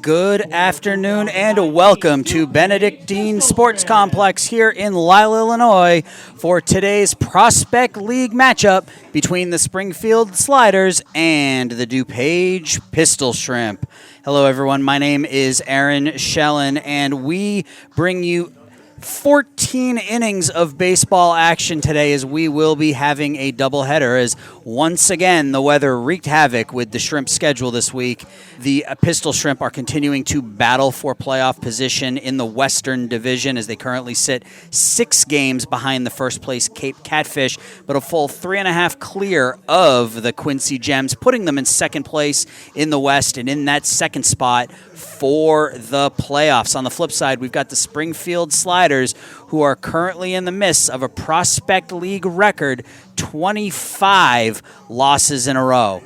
Good afternoon and welcome to Benedictine Sports Complex here in Lisle, Illinois for today's Prospect League matchup between the Springfield Sliders and the DuPage Pistol Shrimp. Hello everyone, my name is Aaron Schellen and we bring you 14 innings of baseball action today as we will be having a doubleheader as once again the weather wreaked havoc with the Shrimp schedule this week. The Pistol Shrimp are continuing to battle for playoff position in the Western Division as they currently sit 6 games behind the first place Cape Catfish, but a full 3.5 clear of the Quincy Gems, putting them in second place in the West and in that second spot for the playoffs. On the flip side, we've got the Springfield Sliders, who are currently in the midst of a Prospect League record 25 losses in a row.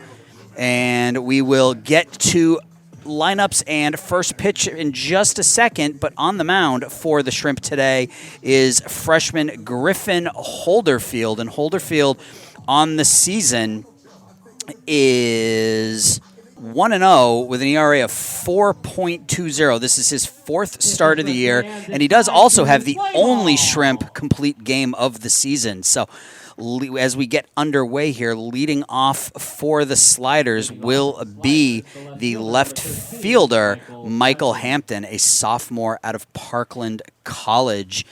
And we will get to lineups and first pitch in just a second, but on the mound for the Shrimp today is freshman Griffin Holderfield. And Holderfield on the season is 1-0 with an ERA of 4.20. This is his 4th start of the year, and he does also have the only Shrimp complete game of the season. So as we get underway here, leading off for the Sliders will be the left fielder, Michael Hampton, a sophomore out of Parkland College.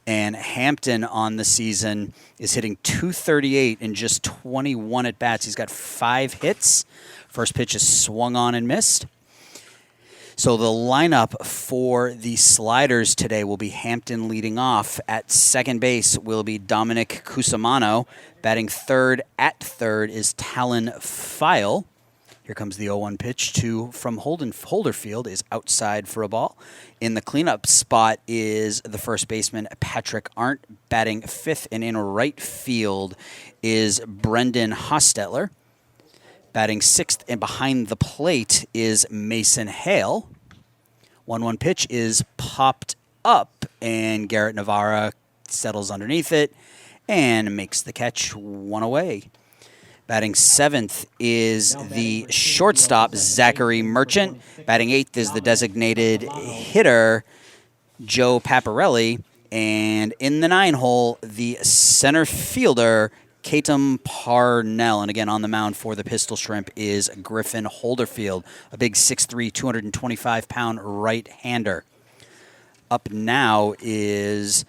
And Hampton on the season is hitting .238 in just 21 at-bats. He's got 5 hits. First pitch is swung on and missed. So the lineup for the Sliders today will be Hampton leading off. At second base will be Dominic Cusimano. Batting third at third is Talon File. Here comes the 0-1 pitch from Holderfield is outside for a ball. In the cleanup spot is the first baseman Patrick Arndt. Batting fifth and in right field is Brendan Hostetler. Batting sixth and behind the plate is Mason Hale. 1-1 pitch is popped up, and Garrett Navarra settles underneath it and makes the catch, 1 away. Batting seventh is the shortstop, Zachary Merchant. Batting eighth is the designated hitter, Joe Paparelli. And in the 9-hole, the center fielder, Catum Parnell. And again, on the mound for the Pistol Shrimp is Griffin Holderfield, a big 6'3", 225-pound right-hander. Up now is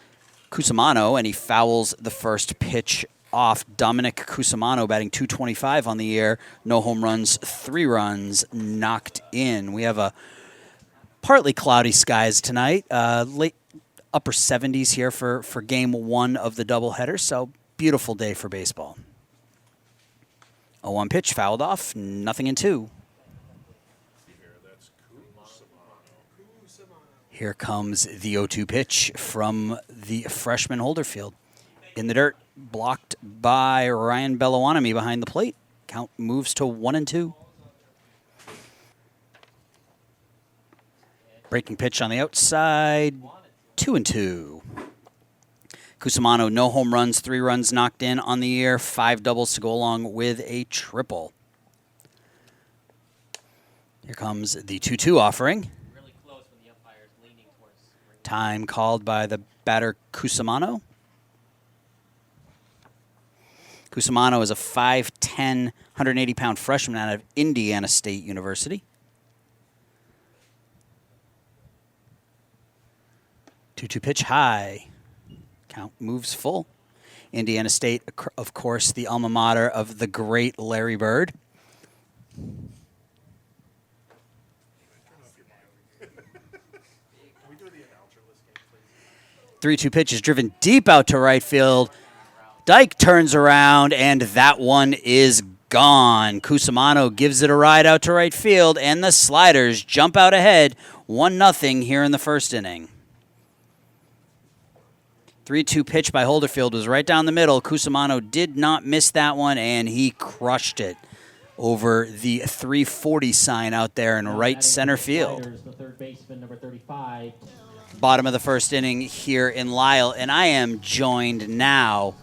Cusimano, and he fouls the first pitch off. Dominic Cusimano batting .225 on the year. No home runs, 3 runs knocked in. We have a partly cloudy skies tonight. Late upper 70s here for game 1 of the doubleheader, so beautiful day for baseball. 0-1 pitch fouled off, nothing in 2. Here comes the 0-2 pitch from the freshman Holderfield. In the dirt, blocked by Ryan Belowanami behind the plate. Count moves to 1-2. Breaking pitch on the outside, 2-2. Cusimano, no home runs, 3 runs knocked in on the year, 5 doubles to go along with a triple. Here comes the 2-2 offering. Time called by the batter Cusimano. Cusimano is a 5'10", 180-pound freshman out of Indiana State University. 2-2 pitch high. Count moves full. Indiana State, of course, the alma mater of the great Larry Bird. 3-2 pitch is driven deep out to right field. Dyke turns around, and that one is gone. Cusimano gives it a ride out to right field, and the Sliders jump out ahead 1-0 here in the first inning. 3-2 pitch by Holderfield was right down the middle. Cusimano did not miss that one, and he crushed it over the 340 sign out there in right center field. Bottom of the first inning here in Lisle, and I am joined now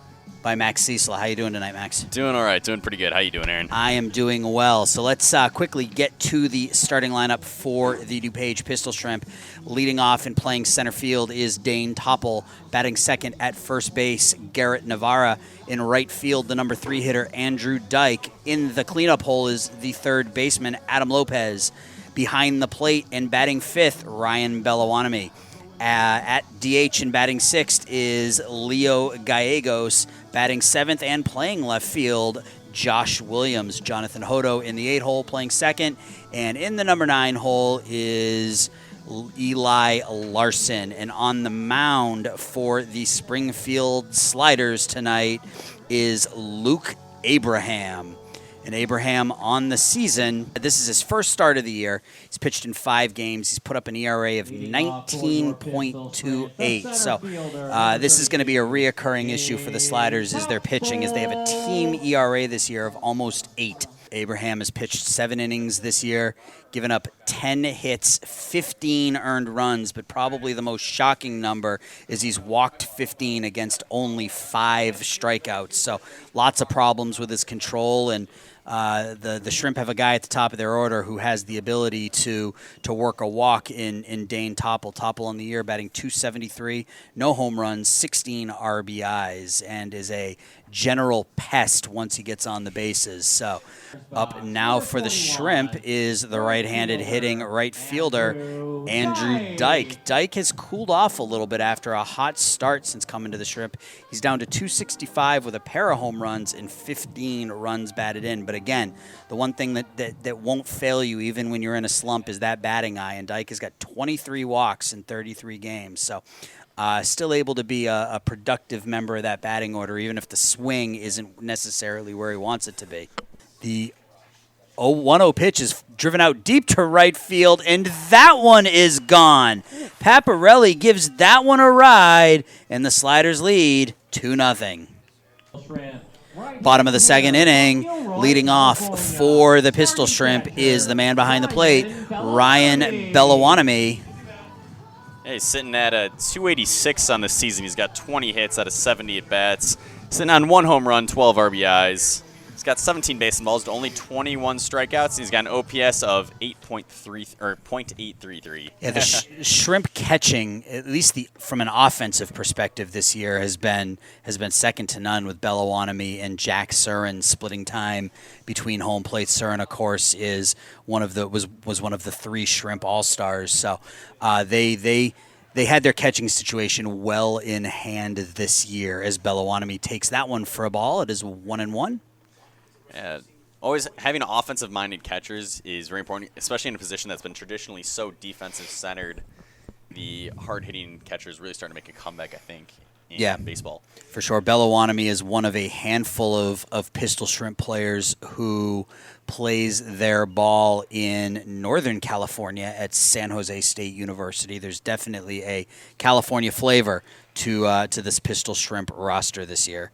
by Max Ciesla. How you doing tonight, Max? Doing all right. Doing pretty good. How you doing, Aaron? I am doing well. So let's quickly get to the starting lineup for the DuPage Pistol Shrimp. Leading off and playing center field is Dane Topple. Batting second at first base, Garrett Navarra. In right field, the number 3 hitter, Andrew Dyke. In the cleanup hole is the third baseman, Adam Lopez. Behind the plate and batting fifth, Ryan Belawanami. At DH and batting sixth is Leo Gallegos. Batting seventh and playing left field, Josh Williams. Jonathan Hodo in the 8 hole playing second. And in the number 9 hole is Eli Larson. And on the mound for the Springfield Sliders tonight is Luke Abraham. And Abraham on the season, this is his first start of the year. He's pitched in 5 games. He's put up an ERA of 19.28. So this is going to be a reoccurring issue for the Sliders is their pitching, as they have a team ERA this year of almost 8. Abraham has pitched 7 innings this year, given up 10 hits, 15 earned runs, but probably the most shocking number is he's walked 15 against only 5 strikeouts. So lots of problems with his control, and the Shrimp have a guy at the top of their order who has the ability to work a walk in Dane Topple. Topple on the year batting .273, no home runs, 16 RBIs, and is a general pest once he gets on the bases. So up now for the Shrimp is the right-handed hitting right fielder, Andrew Dyke. Dyke has cooled off a little bit after a hot start since coming to the Shrimp. He's down to .265 with a pair of home runs and 15 runs batted in. But again, the one thing that won't fail you even when you're in a slump is that batting eye, and Dyke has got 23 walks in 33 games. So still able to be a productive member of that batting order, even if the swing isn't necessarily where he wants it to be. The 0-1-0 pitch is driven out deep to right field, and that one is gone. Paparelli gives that one a ride, and the Sliders lead 2-0. Bottom of the second inning, leading off for the Pistol Shrimp is the man behind the plate, Ryan Belawanami. Yeah, he's sitting at a 286 on the season. He's got 20 hits out of 70 at-bats. Sitting on 1 home run, 12 RBIs. He's got 17 bases balls to only 21 strikeouts. He's got an OPS of 8.833. Yeah, the Shrimp catching, at least from an offensive perspective this year, has been second to none, with Belawanami and Jack Surin splitting time between home plate. Surin, of course, was one of the 3 Shrimp All-Stars. So they had their catching situation well in hand this year, as Belawanami takes that one for a ball. It is 1-1. Yeah, always having offensive-minded catchers is very important, especially in a position that's been traditionally so defensive-centered. The hard-hitting catchers really starting to make a comeback, I think, in baseball. For sure. Belawanami is one of a handful of Pistol Shrimp players who plays their ball in Northern California at San Jose State University. There's definitely a California flavor to this Pistol Shrimp roster this year.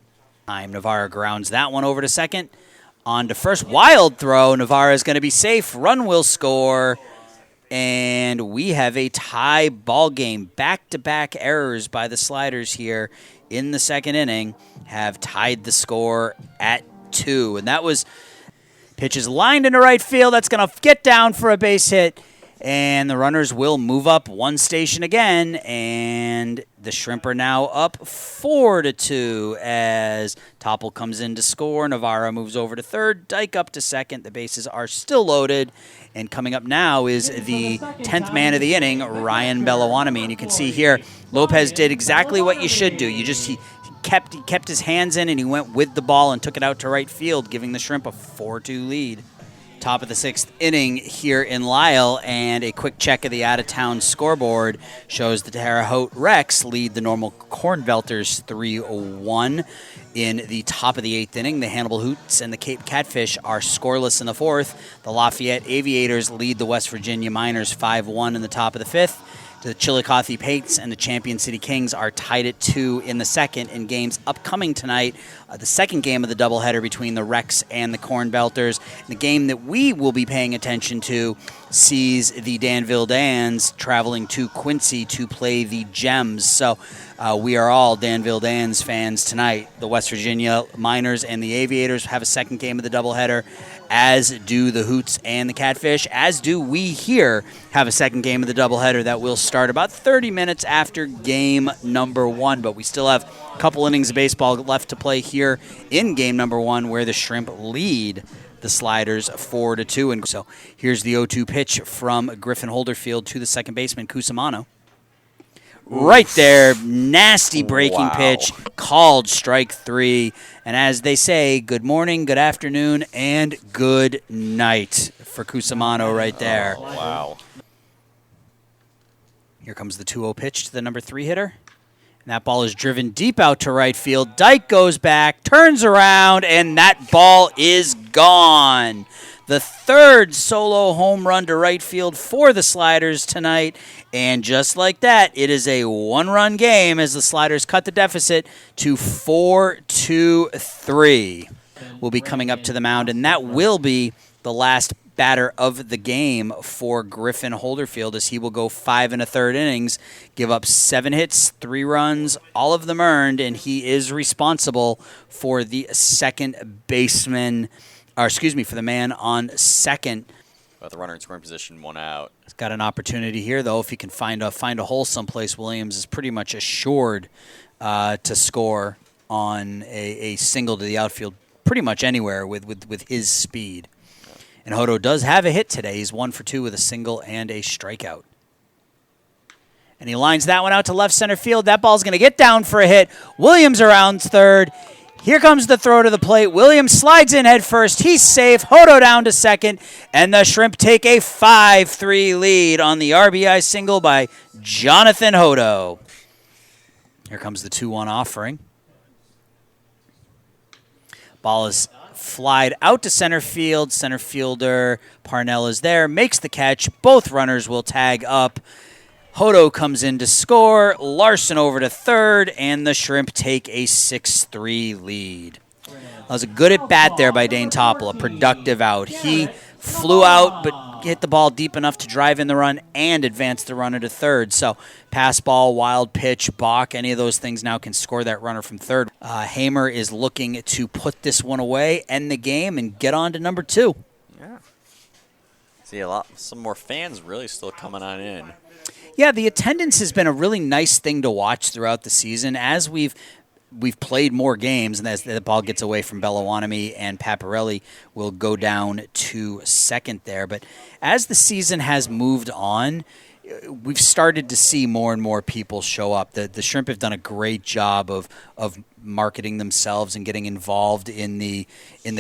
Navarra grounds that one over to second. On to first, wild throw. Navarra is going to be safe. Run will score. And we have a tie ball game. Back-to-back errors by the Sliders here in the second inning have tied the score at 2. And that was pitches lined into right field. That's going to get down for a base hit. And the runners will move up one station again, and the Shrimp are now up 4-2 as Topple comes in to score. Navarra moves over to third, Dyke up to second. The bases are still loaded, and coming up now is the 10th man of the inning, Ryan Belawanami. And you can see here, Lopez did exactly what you should do. He kept his hands in, and he went with the ball and took it out to right field, giving the Shrimp a 4-2 lead. Top of the 6th inning here in Lyle, and a quick check of the out-of-town scoreboard shows the Terre Haute Rex lead the Normal Cornvelters 3-1. In the top of the 8th inning, the Hannibal Hoots and the Cape Catfish are scoreless in the 4th. The Lafayette Aviators lead the West Virginia Miners 5-1 in the top of the 5th. The Chillicothe Pates and the Champion City Kings are tied at 2 in the second in games upcoming tonight. The second game of the doubleheader between the Rex and the Corn Belters. The game that we will be paying attention to sees the Danville Dans traveling to Quincy to play the Gems. So we are all Danville Dans fans tonight. The West Virginia Miners and the Aviators have a second game of the doubleheader, as do the Hoots and the Catfish, as do we here have a second game of the doubleheader that will start about 30 minutes after game number 1. But we still have a couple innings of baseball left to play here in game number 1, where the Shrimp lead the Sliders 4-2. And so here's the 0-2 pitch from Griffin Holderfield to the second baseman, Cusimano. Right there, nasty breaking pitch, called strike 3. And as they say, good morning, good afternoon, and good night for Cusimano right there. Oh, wow. Here comes the 2-0 pitch to the number 3 hitter. And that ball is driven deep out to right field. Dyke goes back, turns around, and that ball is gone. The third solo home run to right field for the Sliders tonight. And just like that, it is a one-run game as the Sliders cut the deficit to 4-3. Will be coming up to the mound, and that will be the last batter of the game for Griffin Holderfield, as he will go 5 1/3 innings, give up 7 hits, 3 runs, all of them earned, and he is responsible for the second baseman, or excuse me, for the man on second. But the runner in scoring position, 1 out. He's got an opportunity here, though. If he can find a hole someplace, Williams is pretty much assured to score on a single to the outfield pretty much anywhere with his speed. And Hodo does have a hit today. He's 1 for 2 with a single and a strikeout. And he lines that one out to left center field. That ball's going to get down for a hit. Williams around third. Here comes the throw to the plate. Williams slides in head first. He's safe. Hodo down to second. And the Shrimp take a 5-3 lead on the RBI single by Jonathan Hodo. Here comes the 2-1 offering. Ball is flied out to center field. Center fielder Parnell is there, makes the catch. Both runners will tag up. Hodo comes in to score. Larson over to third, and the Shrimp take a 6-3 lead. That was a good at-bat there by Dane Topple, a productive out. He flew out but hit the ball deep enough to drive in the run and advance the runner to third. So pass ball, wild pitch, balk, any of those things now can score that runner from third. Hamer is looking to put this one away, end the game, and get on to number 2. Yeah. See, some more fans really still coming on in. Yeah, the attendance has been a really nice thing to watch throughout the season as we've played more games, and as the ball gets away from Bellawanami, and Paparelli will go down to second there. But as the season has moved on, we've started to see more and more people show up. The Shrimp have done a great job of marketing themselves and getting involved in the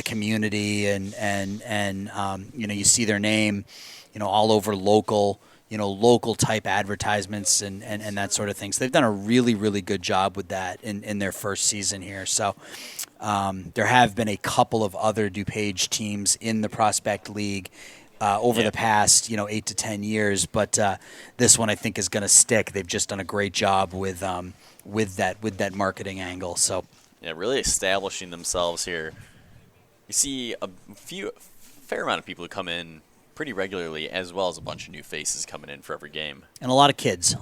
community, and you see their name, all over local type advertisements and that sort of thing. So they've done a really, really good job with that in their first season here. So there have been a couple of other DuPage teams in the Prospect League over the past, 8 to 10 years. But this one I think is going to stick. They've just done a great job with that marketing angle. So yeah, really establishing themselves here. You see a fair amount of people who come in pretty regularly, as well as a bunch of new faces coming in for every game. And a lot of kids,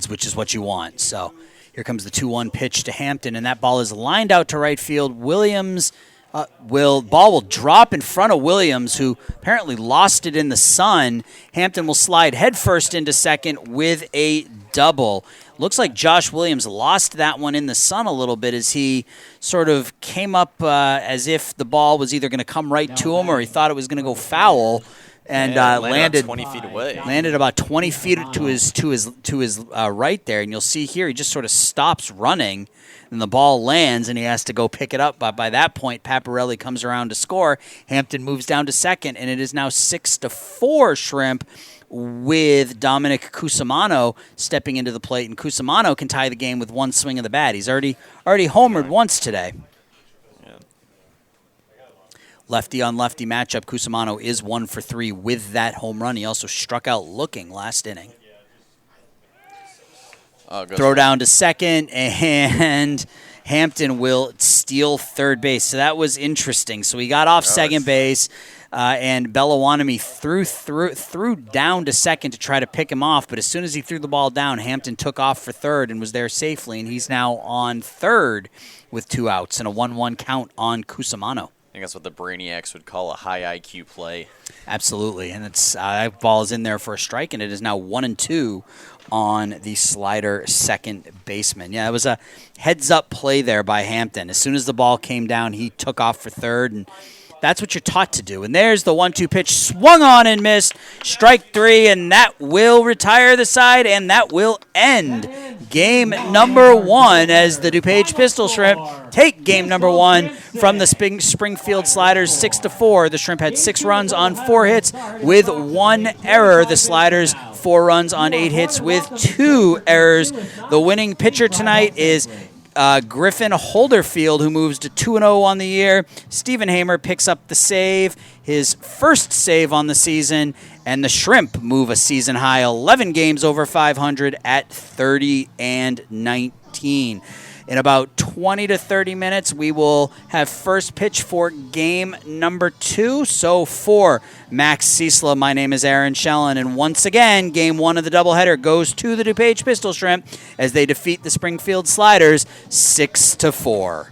which is what you want. So here comes the 2-1 pitch to Hampton, and that ball is lined out to right field. Williams ball will drop in front of Williams, who apparently lost it in the sun. Hampton will slide headfirst into second with a double. Looks like Josh Williams lost that one in the sun a little bit as he sort of came up as if the ball was either going to come right to him or he thought it was going to go foul. And landed 20 feet away. Landed about 20 feet to his right there, and you'll see here he just sort of stops running, and the ball lands, and he has to go pick it up. But by that point, Paparelli comes around to score. Hampton moves down to second, and it is now 6-4 Shrimp, with Dominic Cusimano stepping into the plate, and Cusimano can tie the game with one swing of the bat. He's already homered once today. Lefty on lefty matchup. Cusimano is 1 for 3 with that home run. He also struck out looking last inning. throw down to second, and Hampton will steal third base. So that was interesting. So he got off second base, and Belawanemi threw down to second to try to pick him off. But as soon as he threw the ball down, Hampton took off for third and was there safely. And he's now on third with 2 outs and a 1-1 count on Cusimano. I think that's what the Brainiacs would call a high IQ play. Absolutely, and it's that ball is in there for a strike, and it is now 1-2 on the Slider second baseman. Yeah, it was a heads-up play there by Hampton. As soon as the ball came down, he took off for third, and that's what you're taught to do. And there's the 1-2 pitch, swung on and missed. Strike 3, and that will retire the side, and that will end game number 1 as the DuPage Pistol Shrimp take game number 1 from the Springfield Sliders 6-4. The Shrimp had 6 runs on 4 hits with 1 error. The Sliders 4 runs on 8 hits with 2 errors. The winning pitcher tonight is Griffin Holderfield, who moves to 2-0 on the year. Stephen Hamer picks up the save, his first save on the season, and the Shrimp move a season-high 11 games over 500 at 30-19. In about 20 to 30 minutes, we will have first pitch for game number 2. So for Max Ciesla, my name is Aaron Shellen, and once again, game 1 of the doubleheader goes to the DuPage Pistol Shrimp as they defeat the Springfield Sliders 6-4.